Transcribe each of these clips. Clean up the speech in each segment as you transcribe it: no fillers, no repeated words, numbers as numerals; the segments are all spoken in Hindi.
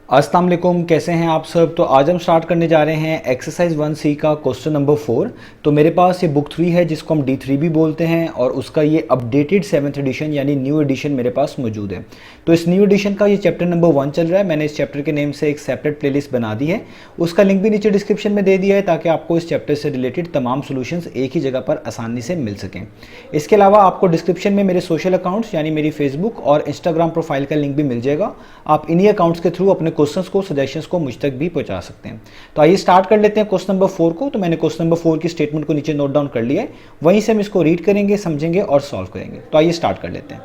अस्सलाम वालेकुम, कैसे हैं आप सब। तो आज हम स्टार्ट करने जा रहे हैं एक्सरसाइज 1C का क्वेश्चन नंबर 4। तो मेरे पास ये बुक 3 है जिसको हम D3 भी बोलते हैं और उसका ये अपडेटेड 7th एडिशन यानी न्यू एडिशन मेरे पास मौजूद है। तो इस न्यू एडिशन का ये चैप्टर नंबर 1 चल रहा है। मैंने इस चैप्टर के नेम से एक सेपरेट प्लेलिस्ट बना दी है, उसका लिंक भी नीचे डिस्क्रिप्शन में दे दिया है ताकि आपको इस चैप्टर से रिलेटेड तमाम सोल्यूशंस एक ही जगह पर आसानी से मिल सकें। इसके अलावा आपको डिस्क्रिप्शन में मेरे सोशल अकाउंट्स यानी मेरी फेसबुक और इंस्टाग्राम प्रोफाइल का लिंक भी मिल जाएगा। आप इन्हीं अकाउंट्स के थ्रू अपने क्वेश्चंस को, सजेशंस को मुझ तक भी पहुंचा सकते हैं। तो आइए स्टार्ट कर लेते हैं क्वेश्चन नंबर 4 को। तो मैंने क्वेश्चन नंबर 4 की स्टेटमेंट को नीचे नोट डाउन कर लिया है, वहीं से हम इसको रीड करेंगे, समझेंगे और सॉल्व करेंगे। तो आइए स्टार्ट कर लेते हैं।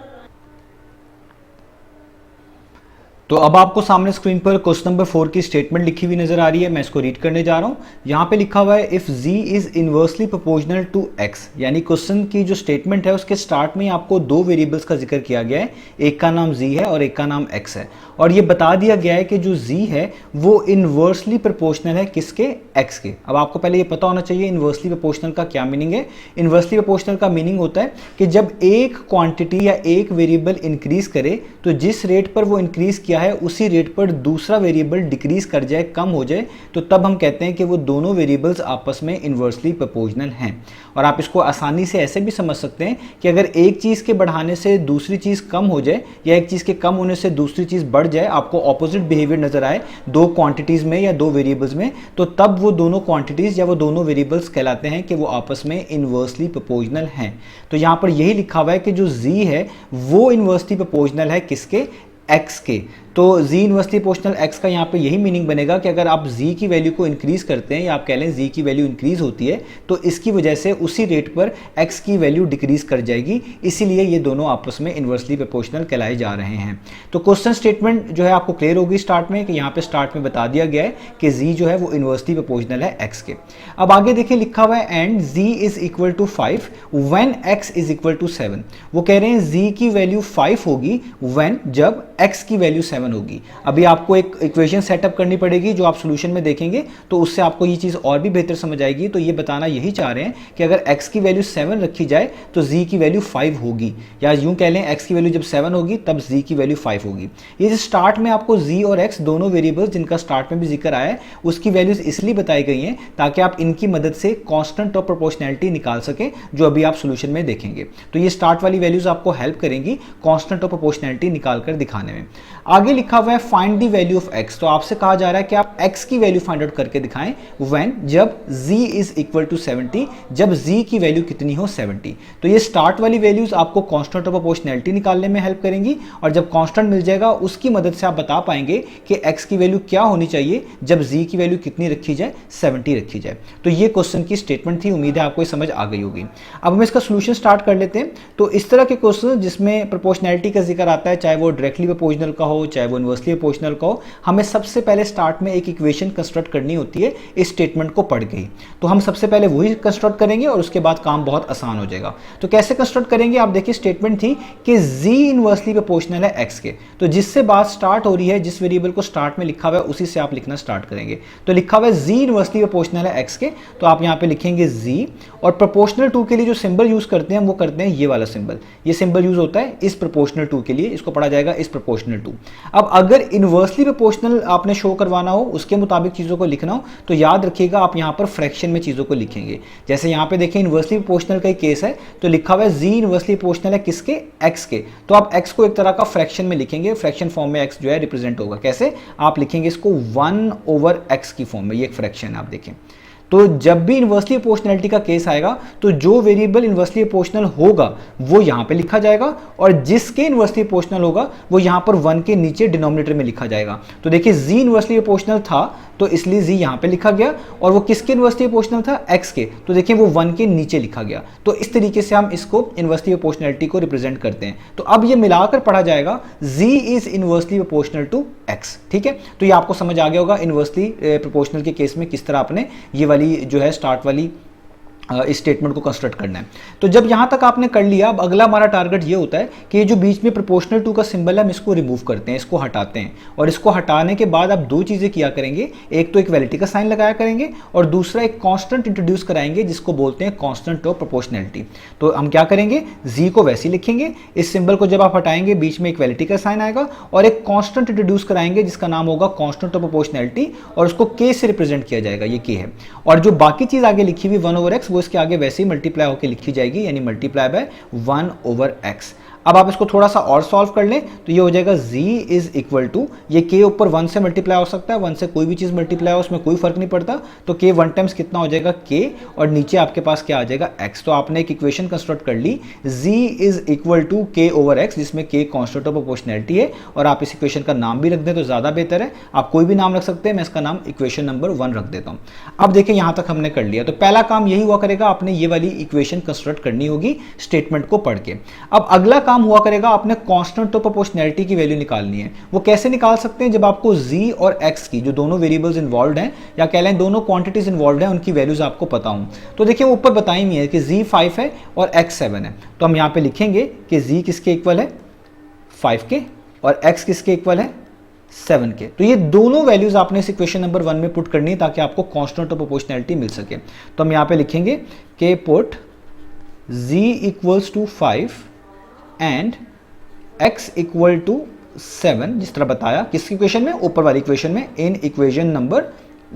तो अब आपको सामने स्क्रीन पर क्वेश्चन नंबर 4 की स्टेटमेंट लिखी हुई नजर आ रही है। मैं इसको रीड करने जा रहा हूं। यहां पे लिखा हुआ है if z is inversely proportional to x, यानी क्वेश्चन की जो स्टेटमेंट है उसके स्टार्ट में आपको दो वेरिएबल्स का जिक्र किया गया है, एक का नाम z है और एक का नाम x है। और ये बता दिया गया है कि जो z है वो इनवर्सली प्रोपोर्शनल है किसके, x के। अब आपको पहले ये पता होना चाहिए इनवर्सली प्रोपोर्शनल का क्या मीनिंग है। इनवर्सली प्रोपोर्शनल का मीनिंग होता है कि जब एक क्वांटिटी या एक वेरिएबल इंक्रीज करे तो जिस रेट पर वो इंक्रीज किया है उसी रेट पर दूसरा वेरिएबल डिक्रीज कर जाए, कम हो जाए, तो तब हम कहते हैं कि वो दोनों वेरिएबल्स आपस में इनवर्सली प्रोपोर्शनल हैं। और आप इसको आसानी से ऐसे भी समझ सकते हैं कि अगर एक चीज़ के बढ़ाने से दूसरी चीज़ कम हो जाए या एक चीज़ के कम होने से दूसरी चीज़ बढ़ जाए, आपको ऑपोजिट बिहेवियर नजर आए दो क्वांटिटीज़ में या दो वेरिएबल्स में, तो तब वो दोनों क्वांटिटीज़ या वो दोनों वेरिएबल्स कहलाते हैं कि वो आपस में इनवर्सली प्रोपोर्शनल हैं। तो यहाँ पर यही लिखा हुआ है कि जो z है वो इनवर्सली प्रोपोर्शनल है किसके, x के। तो z इनवर्सली प्रोपोर्शनल x का यहाँ पे यही मीनिंग बनेगा कि अगर आप z की वैल्यू को इंक्रीज करते हैं या आप कह लें z की वैल्यू इंक्रीज होती है तो इसकी वजह से उसी रेट पर x की वैल्यू डिक्रीज कर जाएगी, इसीलिए ये दोनों आपस में इनवर्सली प्रोपोर्शनल कहलाए जा रहे हैं। तो क्वेश्चन स्टेटमेंट जो है आपको क्लियर होगी स्टार्ट में कि यहाँ पे स्टार्ट में बता दिया गया है कि z जो है वो इनवर्सली प्रोपोर्शनल है x के। अब आगे देखिए लिखा हुआ है and z is equal to 5 when x is equal to 7। वो कह रहे हैं z की वैल्यू 5 होगी व्हेन, जब x की वैल्यू 7 होगी। अभी आपको एक इक्वेशन सेटअप करनी पड़ेगी जो आप सॉल्यूशन में देखेंगे तो उससे आपको ये चीज़ और भी बेहतर समझ आएगी। तो ये बताना यही चाह रहे हैं कि अगर x की वैल्यू 7 रखी जाए तो z की वैल्यू 5 होगी, या यूं कह लें x की वैल्यू जब 7 होगी तब z की वैल्यू 5 होगी। ये स्टार्ट में आपको z और x दोनों वेरिएबल्स जिनका स्टार्ट में भी जिक्र आया है उसकी वैल्यूज इसलिए बताई गई हैं ताकि आप इनकी मदद से कॉन्स्टेंट और प्रोपोर्शनैलिटी निकाल सकें, जो अभी आप सॉल्यूशन में देखेंगे। तो ये स्टार्ट वाली वैल्यूज आपको हेल्प करेंगी कॉन्स्टेंट और प्रोपोर्शनैलिटी निकाल कर दिखाने में। आगे लिखा हुआ है find the value of x। तो आपसे कहा जा रहा है कि आप x की वैल्यू फाइंड आउट करके दिखाएं व्हेन, जब z इज इक्वल टू 70, जब z की वैल्यू कितनी हो 70। तो ये स्टार्ट वाली वैल्यूज आपको कांस्टेंट और प्रोपोर्शनैलिटी निकालने में हेल्प करेंगी और जब कांस्टेंट मिल जाएगा उसकी मदद से आप बता पाएंगे कि x की वैल्यू क्या होनी चाहिए जब z की वैल्यू कितनी रखी जाए, 70 रखी जाए। तो ये क्वेश्चन की स्टेटमेंट थी, उम्मीद है आपको समझ आ गई होगी। अब हम इसका सोल्यूशन स्टार्ट कर लेते हैं। तो इस तरह के क्वेश्चन जिसमें प्रोपोर्शनैलिटी का जिक्र आता है, चाहे वो डायरेक्टली प्रोपोर्शनल का हो चाहे वो इनवर्सली प्रोपोर्शनल का हो, हमें सबसे पहले स्टार्ट में एक इक्वेशन कंस्ट्रक्ट करनी होती है इस स्टेटमेंट को पढ़ के ही। तो हम सबसे पहले वही कंस्ट्रक्ट करेंगे और उसके बाद काम बहुत आसान हो जाएगा। तो कैसे कंस्ट्रक्ट करेंगे, आप देखिए स्टेटमेंट थी कि z इनवर्सली प्रोपोर्शनल है x के। तो जिससे बात स्टार्ट हो रही है, जिस वेरिएबल को स्टार्ट में लिखा हुआ है उसी से आप लिखना स्टार्ट करेंगे। तो लिखा हुआ है z इनवर्सली प्रोपोर्शनल है x के, तो आप यहाँ पे लिखेंगे z और प्रोपोर्शनल टू के लिए जो सिंबल यूज करते हैं वो करते हैं ये वाला सिंबल। ये सिंबल यूज होता है इस प्रोपोर्शनल टू के लिए, इसको पढ़ा जाएगा इस प्रोपोर्शनल टू। अब अगर इनवर्सली प्रोपोर्शनल आपने शो करवाना हो, उसके मुताबिक चीज़ों को लिखना हो, तो याद रखिएगा आप यहाँ पर फ्रैक्शन में चीज़ों को लिखेंगे। जैसे यहाँ पे देखें इनवर्सली प्रोपोर्शनल का केस है, तो लिखा हुआ है z इनवर्सली प्रोपोर्शनल है किसके, x के। तो आप x को एक तरह का फ्रैक्शन में लिखेंगे, फ्रैक्शन फॉर्म में x जो है रिप्रेजेंट होगा। कैसे, आप लिखेंगे इसको 1/x की फॉर्म में, ये एक फ्रैक्शन है। आप देखें तो जब भी इनवर्सली प्रोपोर्शनैलिटी का केस आएगा तो जो वेरिएबल इनवर्सली प्रोपोर्शनल होगा वो यहाँ पे लिखा जाएगा और जिसके इनवर्सली प्रोपोर्शनल होगा वो यहाँ पर 1 के नीचे डिनोमिनेटर में लिखा जाएगा। तो देखिए z इनवर्सली प्रोपोर्शनल था तो इसलिए z यहाँ पे लिखा गया, और वो किसके इनवर्सली प्रोपोर्शनल था, x के, तो देखिए वो 1 के नीचे लिखा गया। तो इस तरीके से हम इसको इनवर्सली प्रोपोर्शनैलिटी को रिप्रेजेंट करते हैं। तो अब ये मिलाकर पढ़ा जाएगा z is inversely proportional to x। ठीक है, तो ये आपको समझ आ गया होगा इनवर्सली प्रोपोर्शनल के केस में किस तरह आपने ये वाली जो है स्टार्ट वाली इस स्टेटमेंट को कंस्ट्रक्ट करना है। तो जब यहाँ तक आपने कर लिया, अब अगला हमारा टारगेट ये होता है कि ये जो बीच में प्रोपोर्शनल टू का सिंबल है हम इसको रिमूव करते हैं, इसको हटाते हैं। और इसको हटाने के बाद आप दो चीज़ें किया करेंगे, एक तो इक्वालिटी का साइन लगाया करेंगे और दूसरा एक कांस्टेंट इंट्रोड्यूस कराएंगे जिसको बोलते हैं कांस्टेंट ऑफ प्रोपोर्शनैलिटी। तो हम क्या करेंगे, जी को वैसे ही लिखेंगे, इस सिंबल को जब आप हटाएंगे बीच में इक्वालिटी का साइन आएगा और एक कांस्टेंट इंट्रोड्यूस कराएंगे जिसका नाम होगा कांस्टेंट ऑफ प्रोपोर्शनैलिटी और उसको के से रिप्रेजेंट किया जाएगा, ये के है। और जो बाकी चीज़ आगे लिखी हुई 1/x वो इसके आगे वैसे ही मल्टीप्लाई होकर लिखी जाएगी, यानी मल्टीप्लाई बाय 1/x। अब आप इसको थोड़ा सा और सॉल्व कर लें तो ये हो जाएगा z इज इक्वल टू, ये k ऊपर 1 से मल्टीप्लाई हो सकता है, 1 से कोई भी चीज़ मल्टीप्लाई हो उसमें कोई फर्क नहीं पड़ता, तो k 1 टाइम्स कितना हो जाएगा k और नीचे आपके पास क्या आ जाएगा x। तो आपने एक इक्वेशन कंस्ट्रक्ट कर ली, z is equal to k/x जिसमें k कांस्टेंट ऑफ प्रोपोर्शनैलिटी है। और आप इस इक्वेशन का नाम भी रख दें तो ज़्यादा बेहतर है, आप कोई भी नाम रख सकते हैं, मैं इसका नाम इक्वेशन नंबर 1 रख देता हूँ। अब देखिए यहाँ तक हमने कर लिया, तो पहला काम यही हुआ करेगा, आपने ये वाली इक्वेशन कंस्ट्रक्ट करनी होगी स्टेटमेंट को पढ़ के। अब अगला काम हुआ करेगा, आपने कांस्टेंट ऑफ प्रोपोर्शनैलिटी की वैल्यू निकालनी है। वो कैसे निकाल सकते हैं, जब आपको z और x की, जो दोनों वेरिएबल्स इन्वॉल्व हैं या कह लें दोनों क्वांटिटीज इन्वॉल्व हैं, उनकी वैल्यूज आपको पता हूं। तो देखिए वो ऊपर बताई हुई है कि z 5 है और x 7 है, तो हम यहां पे लिखेंगे कि z किसके इक्वल है 5 के और x किसके इक्वल है 7 के। तो ये दोनों वैल्यूज आपने इस इक्वेशन नंबर 1 में पुट करनी है ताकि आपको कांस्टेंट ऑफ प्रोपोर्शनैलिटी मिल सके। तो हम यहां पे लिखेंगे कि put z equals to 5 and x equal to 7, जिस तरह बताया किस इक्वेशन में, ऊपर वाली इक्वेशन में, इन इक्वेशन नंबर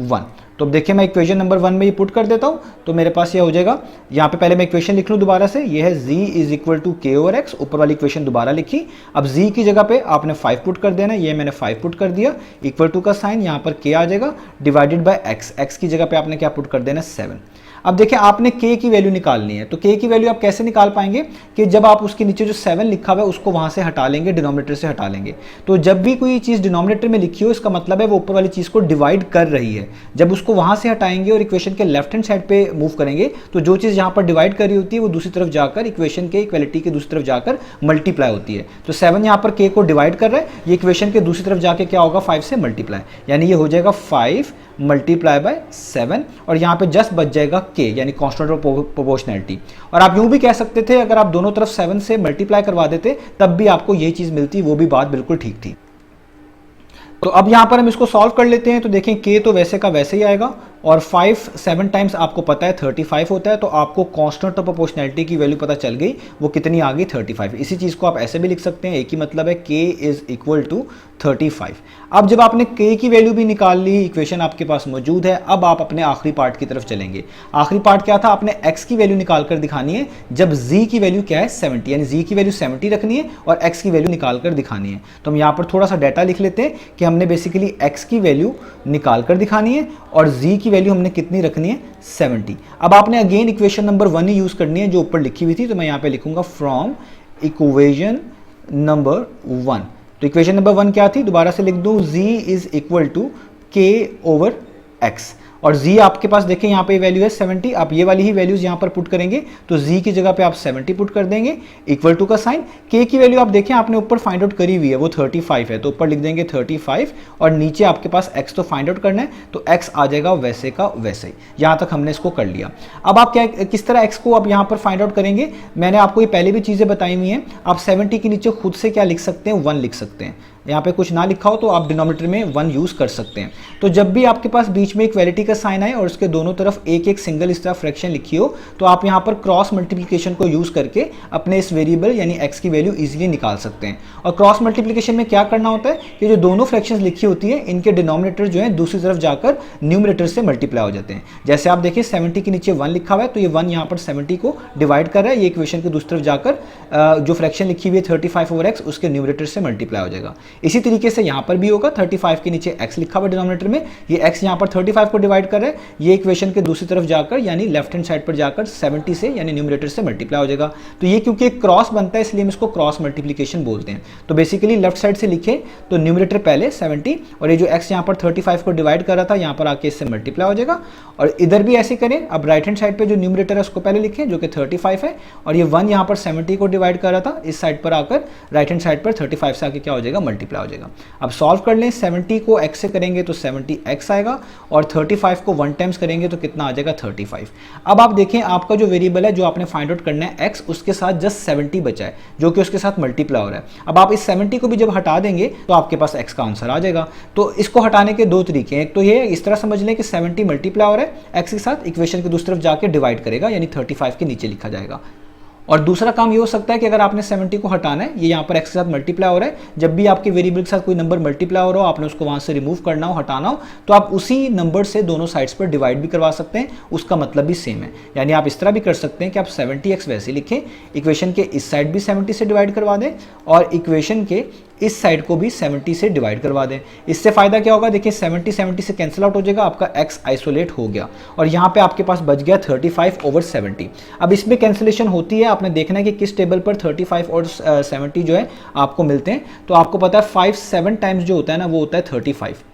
1। तो अब देखिए मैं इक्वेशन नंबर 1 में ये पुट कर देता हूं, तो मेरे पास ये हो जाएगा, यहाँ पे पहले मैं इक्वेशन लिख लूँ दोबारा से, ये है z is equal to k/x, ऊपर वाली इक्वेशन दोबारा लिखी। अब z की जगह पे आपने 5 पुट कर देना, ये मैंने 5 पुट कर दिया, इक्वल टू का साइन, यहाँ पर k आ जाएगा, डिवाइडेड बाय x की जगह पे आपने क्या पुट कर देना 7। अब देखिए आपने k की वैल्यू निकालनी है, तो k की वैल्यू आप कैसे निकाल पाएंगे कि जब आप उसके नीचे जो 7 लिखा हुआ है उसको वहां से हटा लेंगे, डिनोमिनेटर से हटा लेंगे। तो जब भी कोई चीज़ डिनोमिनेटर में लिखी हो इसका मतलब है वो ऊपर वाली चीज़ को डिवाइड कर रही है। जब उसको वहां से हटाएंगे और इक्वेशन के लेफ्ट हैंड साइड पे मूव करेंगे तो जो चीज़ यहाँ पर डिवाइड कर रही होती है वो दूसरी तरफ जाकर इक्वेशन के इक्वालिटी के दूसरी तरफ जाकर मल्टीप्लाई होती है। तो 7 यहाँ पर k को डिवाइड कर रहा है, ये इक्वेशन के दूसरी तरफ जाके क्या होगा 5 से मल्टीप्लाई, यानी ये हो जाएगा 5 मल्टीप्लाई बाय 7 और यहाँ पे जस्ट बच जाएगा k यानी कांस्टेंट ऑफ प्रोपोर्शनैलिटी। और आप यूं भी कह सकते थे अगर आप दोनों तरफ 7 से मल्टीप्लाई करवा देते तब भी आपको ये चीज़ मिलती, वो भी बात बिल्कुल ठीक थी। तो अब यहाँ पर हम इसको सॉल्व कर लेते हैं, तो देखें k तो वैसे का वैसे ही आएगा और 5 7 टाइम्स आपको पता है 35 होता है, तो आपको कांस्टेंट ऑफ प्रोपोर्शनैलिटी की वैल्यू पता चल गई, वो कितनी आ गई 35। इसी चीज़ को आप ऐसे भी लिख सकते हैं, एक ही मतलब है k इज इक्वल टू 35। अब जब आपने k की वैल्यू भी निकाल ली, इक्वेशन आपके पास मौजूद है, अब आप अपने आखिरी पार्ट की तरफ चलेंगे। आखिरी पार्ट क्या था, आपने x की वैल्यू निकाल कर दिखानी है जब z की वैल्यू क्या है 70, यानी z की वैल्यू 70 रखनी है और x की वैल्यू निकाल कर दिखानी है। तो हम यहाँ पर थोड़ा सा डाटा लिख लेते हैं कि हमने बेसिकली x की वैल्यू निकाल कर दिखानी है और z की वैल्यू हमने कितनी रखनी है 70। अब आपने अगेन इक्वेशन नंबर 1 ही यूज करनी है जो ऊपर लिखी हुई थी, तो मैं यहाँ पे लिखूंगा फ्रॉम इक्वेशन नंबर 1। तो इक्वेशन नंबर 1 क्या थी, दोबारा से लिख दूं, z is equal to k/x और z आपके पास देखें यहाँ पे वैल्यू है 70, आप ये वाली ही वैल्यूज यहाँ पर पुट करेंगे, तो z की जगह पे आप 70 पुट कर देंगे, इक्वल टू का साइन। k की वैल्यू आप देखें आपने ऊपर फाइंड आउट करी हुई है, वो 35 है, तो ऊपर लिख देंगे 35 और नीचे आपके पास x तो फाइंड आउट करना है, तो x आ जाएगा वैसे का वैसे ही। यहाँ तक हमने इसको कर लिया। अब आप क्या किस तरह x को आप यहाँ पर फाइंड आउट करेंगे, मैंने आपको ये पहले भी चीज़ें बताई हुई हैं। आप 70 के नीचे खुद से क्या लिख सकते हैं, 1 लिख सकते हैं। यहाँ पे कुछ ना लिखा हो तो आप डिनोमिनेटर में 1 यूज कर सकते हैं। तो जब भी आपके पास बीच में इक्वालिटी का साइन आए और उसके दोनों तरफ एक एक सिंगल इस तरह फ्रैक्शन लिखी हो, तो आप यहाँ पर क्रॉस मल्टीप्लिकेशन को यूज करके अपने इस वेरिएबल यानी x की वैल्यू इजीली निकाल सकते हैं। और क्रॉस मल्टीप्लिकेशन में क्या करना होता है कि जो दोनों फ्रैक्शंस लिखी होती है इनके डिनोमिनेटर जो है दूसरी तरफ जाकर न्यूमरेटर से मल्टीप्लाई हो जाते हैं। जैसे आप देखिए 70 के नीचे 1 लिखा हुआ है, तो ये 1 यहाँ पर 70 को डिवाइड कर रहा है, ये इक्वेशन के दूसरी तरफ जाकर जो फ्रैक्शन लिखी हुई है 35/x उसके न्यूमरेटर से मल्टीप्लाई हो जाएगा। इसी तरीके से यहाँ पर भी होगा, 35 के नीचे x लिखा हुआ डिनोमिनेटर में, ये x यहाँ पर 35 को डिवाइड कर रहा है, ये इक्वेशन के दूसरी तरफ जाकर यानी लेफ्ट हैंड साइड पर जाकर 70 से यानी न्यूमरेटर से मल्टीप्लाई हो जाएगा। तो ये क्योंकि एक क्रॉस बनता है इसलिए हम इसको क्रॉस मल्टीप्लिकेशन बोलते हैं। तो बेसिकली लेफ्ट साइड से लिखे तो न्यूमरेटर पहले 70 और ये जो x यहाँ पर 35 को डिवाइड कर रहा था यहाँ पर आके इससे मल्टीप्लाई हो जाएगा। और इधर भी ऐसे करें, अब राइट हैंड साइड पे जो न्यूमरेटर है उसको पहले लिखें जो कि 35 है और ये 1 यहाँ पर 70 को डिवाइड कर रहा था, इस साइड पर आकर राइट हैंड साइड पर 35 से आके क्या हो जाएगा मल्टीप्लाई हो जाएगा। अब सॉल्व कर लें, 70 को x से करेंगे तो 70x आएगा और 35 25 को 1 टाइम्स करेंगे तो कितना आ जाएगा 35। अब आप देखें आपका जो वेरिएबल है जो आपने फाइंड आउट करना है x, उसके साथ जस्ट 70 बचा है जो कि उसके साथ मल्टीप्लाई हो रहा है। अब आप इस 70 को भी जब हटा देंगे तो आपके पास x का आंसर आ जाएगा। तो इसको हटाने के दो तरीके हैं, एक तो ये इस तरह समझ लें कि 70 मल्टीप्लाई हो रहा है x के साथ, इक्वेशन की दूसरी तरफ जाके डिवाइड करेगा यानी 35 के नीचे लिखा जाएगा। और दूसरा काम ये हो सकता है कि अगर आपने 70 को हटाना है, ये यहाँ पर x के साथ मल्टीप्लाई हो रहा है, जब भी आपके वेरिएबल के साथ कोई नंबर मल्टीप्लाई हो रहा हो, आपने उसको वहाँ से रिमूव करना हो, हटाना हो, तो आप उसी नंबर से दोनों साइड्स पर डिवाइड भी करवा सकते हैं, उसका मतलब भी सेम है। यानी आप इस तरह भी कर सकते हैं कि आप 70x वैसे लिखें, इक्वेशन के इस साइड भी 70 से डिवाइड करवा दें और इक्वेशन के इस साइड को भी 70 से डिवाइड करवा दें। इससे फायदा क्या होगा, देखिए 70 से कैंसिल आउट हो जाएगा, आपका x आइसोलेट हो गया और यहाँ पे आपके पास बच गया 35/70। अब इसमें कैंसिलेशन होती है, आपने देखना है कि किस टेबल पर 35 और 70 जो है आपको मिलते हैं। तो आपको पता है 5 7 टाइम्स जो होता है ना वो होता है 35,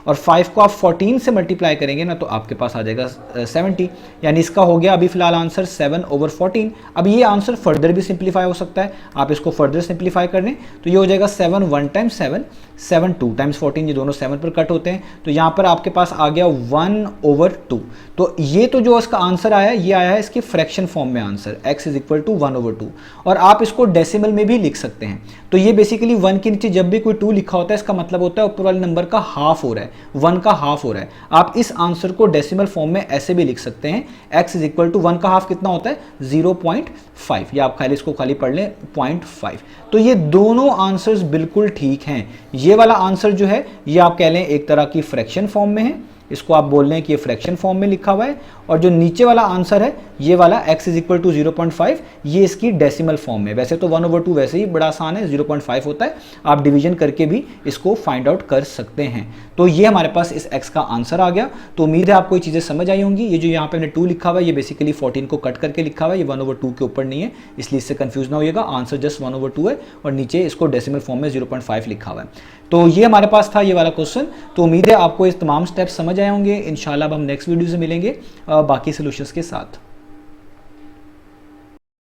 और 5 को आप 14 से मल्टीप्लाई करेंगे ना तो आपके पास आ जाएगा 70। यानी इसका हो गया अभी फिलहाल आंसर 7/14। अब ये आंसर फर्दर भी सिंप्लीफाई हो सकता है, आप इसको फर्दर सिंप्लीफाई कर लें तो ये हो जाएगा 7 1 टाइम्स 7, 7 2 टाइम्स 14, ये दोनों 7 पर कट होते हैं तो यहाँ पर आपके पास आ गया 1/2। तो ये तो जो इसका आंसर आया ये आया है इसके फ्रैक्शन फॉर्म में answer, x is equal to 1/2। और आप इसको डेसिमल में भी लिख सकते हैं। तो ये बेसिकली 1 के नीचे जब भी कोई 2 लिखा होता है इसका मतलब होता है ऊपर वाले नंबर का हाफ हो रहा है, 1 का हाफ हो रहा है। आप इस आंसर को डेसिमल फॉर्म में ऐसे भी लिख सकते हैं, x इज इक्वल टू 1 का हाफ कितना होता है 0.5, या आप खाली इसको खाली पढ़ लें 0.5। तो ये दोनों आंसर्स बिल्कुल ठीक हैं। ये वाला आंसर जो है ये आप कह लें एक तरह की फ्रैक्शन फॉर्म में है, इसको आप बोल लें कि ये फ्रैक्शन फॉर्म में लिखा हुआ है, और जो नीचे वाला आंसर है ये वाला x इज इक्वल टू 0.5 ये इसकी डेसिमल फॉर्म में। वैसे तो 1/2 वैसे ही बड़ा आसान है, 0.5 होता है, आप डिवीजन करके भी इसको फाइंड आउट कर सकते हैं। तो ये हमारे पास इस x का आंसर आ गया। तो उम्मीद है आपको ये चीज़ें समझ आई होंगी। ये जो यहाँ पे हमने 2 लिखा हुआ है ये बेसिकली 14 को कट करके लिखा हुआ है, ये 1/2 के ऊपर नहीं है, इसलिए इससे कंफ्यूज ना होइएगा, आंसर जस्ट 1/2 है और नीचे इसको डेसिमल फॉर्म में 0.5 लिखा हुआ है। तो ये हमारे पास था ये वाला क्वेश्चन। तो उम्मीद है आपको इस तमाम स्टेप्स समझ आए होंगे। इंशाल्लाह अब हम नेक्स्ट वीडियो से मिलेंगे बाकी सोल्यूशंस के साथ।